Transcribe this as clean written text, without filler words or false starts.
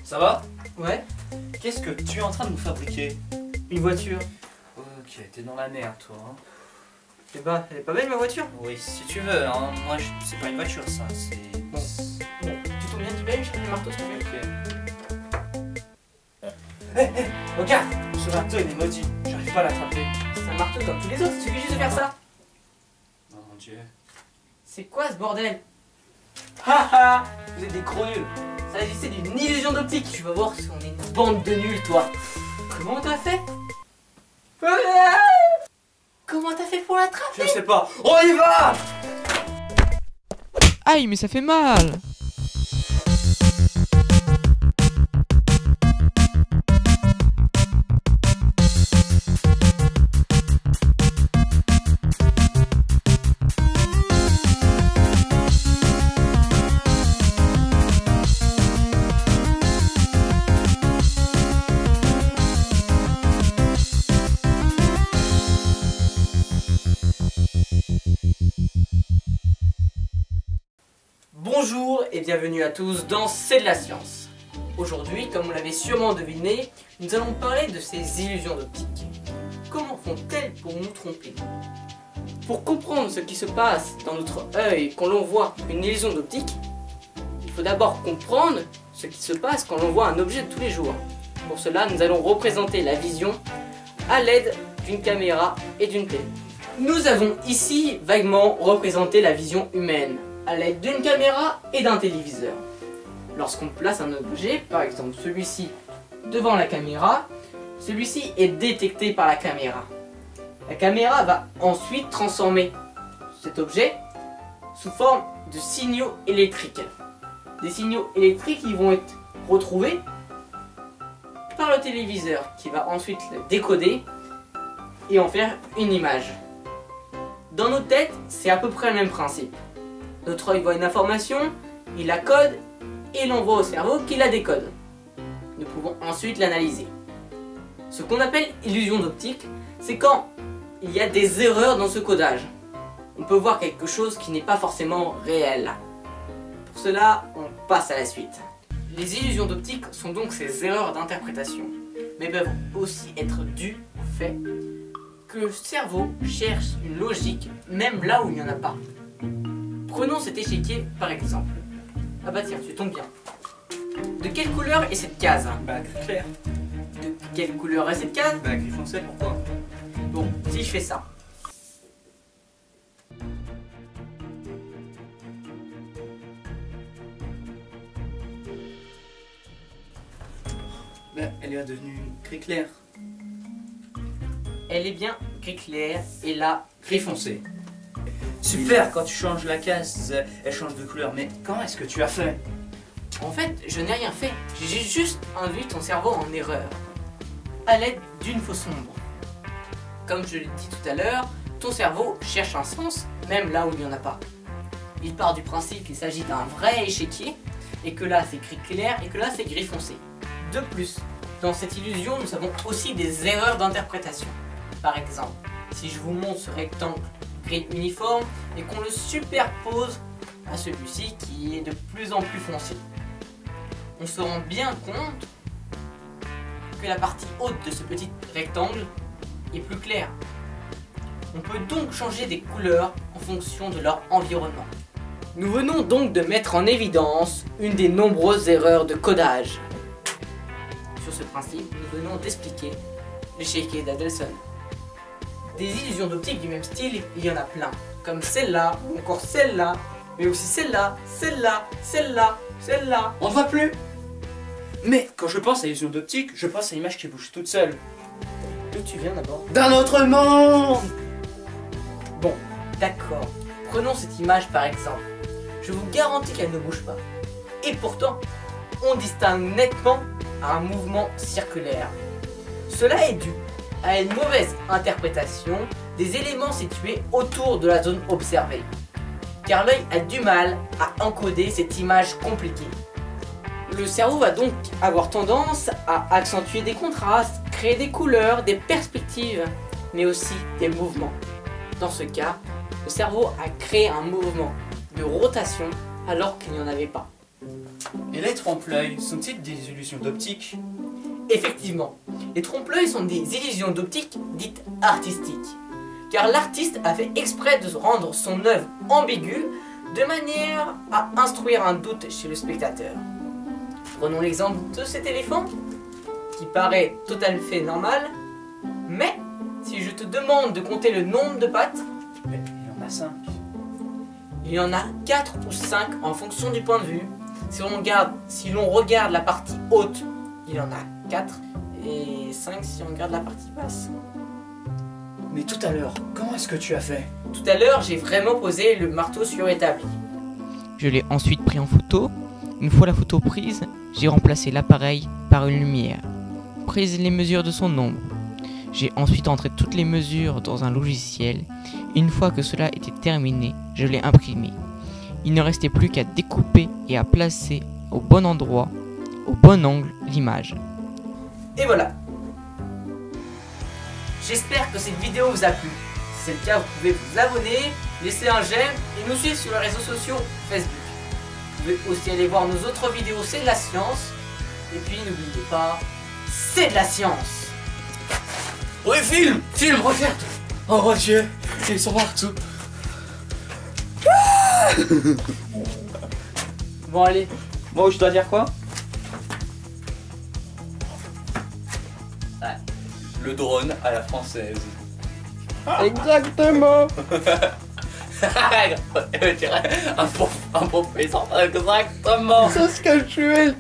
Ça va? Ouais, Qu'est-ce que tu es en train de nous fabriquer? une voiture. Ok, t'es dans la merde toi. Hein. Eh bah, elle est pas belle ma voiture? Oui, si tu veux. Hein. Moi, c'est pas une voiture ça. C'est. Bon. Bon, tu tournes bien, tu peux aller me chercher le marteau s'il te plaît? Ok. Regarde! Ce marteau il est maudit. J'arrive pas à l'attraper. C'est un marteau comme tous les autres, il suffit juste de faire ça. Oh mon dieu. C'est quoi ce bordel? Haha, vous êtes des gros nuls. Ça existait d'une illusion d'optique. Tu vas voir si on est une bande de nuls, toi. Comment t'as fait? Comment t'as fait pour l'attraper? Je sais pas. On y va! Aïe, mais ça fait mal! Bonjour et bienvenue à tous dans C'est de la science. Aujourd'hui, comme vous l'avez sûrement deviné, nous allons parler de ces illusions d'optique. Comment font-elles pour nous tromper? Pour comprendre ce qui se passe dans notre œil quand l'on voit une illusion d'optique, il faut d'abord comprendre ce qui se passe quand l'on voit un objet de tous les jours. Pour cela, nous allons représenter la vision à l'aide d'une caméra et d'une télé. Nous avons ici vaguement représenté la vision humaine à l'aide d'une caméra et d'un téléviseur. Lorsqu'on place un objet, par exemple celui-ci, devant la caméra, celui-ci est détecté par la caméra. La caméra va ensuite transformer cet objet sous forme de signaux électriques. Des signaux électriques qui vont être retrouvés par le téléviseur qui va ensuite le décoder et en faire une image. Dans nos têtes, c'est à peu près le même principe. Notre œil voit une information, il la code et l'envoie au cerveau qui la décode. Nous pouvons ensuite l'analyser. Ce qu'on appelle illusion d'optique, c'est quand il y a des erreurs dans ce codage. On peut voir quelque chose qui n'est pas forcément réel. Pour cela, on passe à la suite. Les illusions d'optique sont donc ces erreurs d'interprétation, mais peuvent aussi être dues au fait que le cerveau cherche une logique même là où il n'y en a pas. Prenons cet échiquier par exemple. Ah bah tiens, tu tombes bien. De quelle couleur est cette case? Bah, gris clair. De quelle couleur est cette case? Bah, gris foncé, pourquoi? Bon, si je fais ça. Bah, elle est devenue gris clair. Elle est bien gris clair et là, Gris foncé. Super, quand tu changes la case, elle change de couleur. Mais comment est-ce que tu as fait? en fait, je n'ai rien fait. J'ai juste induit ton cerveau en erreur. À l'aide d'une fausse ombre. Comme je l'ai dit tout à l'heure, ton cerveau cherche un sens même là où il n'y en a pas. Il part du principe qu'il s'agit d'un vrai échiquier et que là c'est gris clair et que là c'est gris foncé. De plus, dans cette illusion, nous avons aussi des erreurs d'interprétation. Par exemple, si je vous montre ce rectangle gris uniforme et qu'on le superpose à celui-ci qui est de plus en plus foncé, on se rend bien compte que la partie haute de ce petit rectangle est plus claire. On peut donc changer des couleurs en fonction de leur environnement. Nous venons donc de mettre en évidence une des nombreuses erreurs de codage. Sur ce principe, nous venons d'expliquer l'échiquier d'Adelson. Des illusions d'optique du même style, il y en a plein, comme celle-là, ou encore celle-là, mais aussi celle-là, celle-là, celle-là, celle-là. On ne voit plus. Mais quand je pense à illusion d'optique, je pense à une image qui bouge toute seule. D'où tu viens d'abord? D'un autre monde. Bon, d'accord. Prenons cette image par exemple. Je vous garantis qu'elle ne bouge pas. Et pourtant, on distingue nettement un mouvement circulaire. Cela est dû à une mauvaise interprétation des éléments situés autour de la zone observée. Car l'œil a du mal à encoder cette image compliquée. Le cerveau va donc avoir tendance à accentuer des contrastes, créer des couleurs, des perspectives, mais aussi des mouvements. Dans ce cas, le cerveau a créé un mouvement de rotation alors qu'il n'y en avait pas. Et les trompe-l'œil sont-ils des illusions d'optique? Effectivement, les trompe-l'œil sont des illusions d'optique dites artistiques, car l'artiste a fait exprès de rendre son œuvre ambiguë de manière à instruire un doute chez le spectateur. Prenons l'exemple de cet éléphant, qui paraît tout à fait normal, mais si je te demande de compter le nombre de pattes, Mais il en a 5. il y en a 4 ou 5 en fonction du point de vue. Si l'on regarde la partie haute, il y en a 4 et 5 si on regarde la partie basse. Mais tout à l'heure, comment est-ce que tu as fait? Tout à l'heure, j'ai vraiment posé le marteau sur établi. Je l'ai ensuite pris en photo. Une fois la photo prise, j'ai remplacé l'appareil par une lumière. Prise les mesures de son ombre. J'ai ensuite entré toutes les mesures dans un logiciel. Une fois que cela était terminé, je l'ai imprimé. Il ne restait plus qu'à découper et à placer au bon endroit, au bon angle, l'image. Et voilà. J'espère que cette vidéo vous a plu. Si c'est le cas, vous pouvez vous abonner, laisser un j'aime et nous suivre sur les réseaux sociaux Facebook. Vous pouvez aussi aller voir nos autres vidéos, c'est de la science. Et puis n'oubliez pas, c'est de la science. Oui, filme, regarde. Oh mon Dieu, ils sont partout. Bon allez. Moi, je dois dire quoi? Ouais. Le drone à la française. Exactement. On dirait un professeur, exactement. C'est ce que je suis.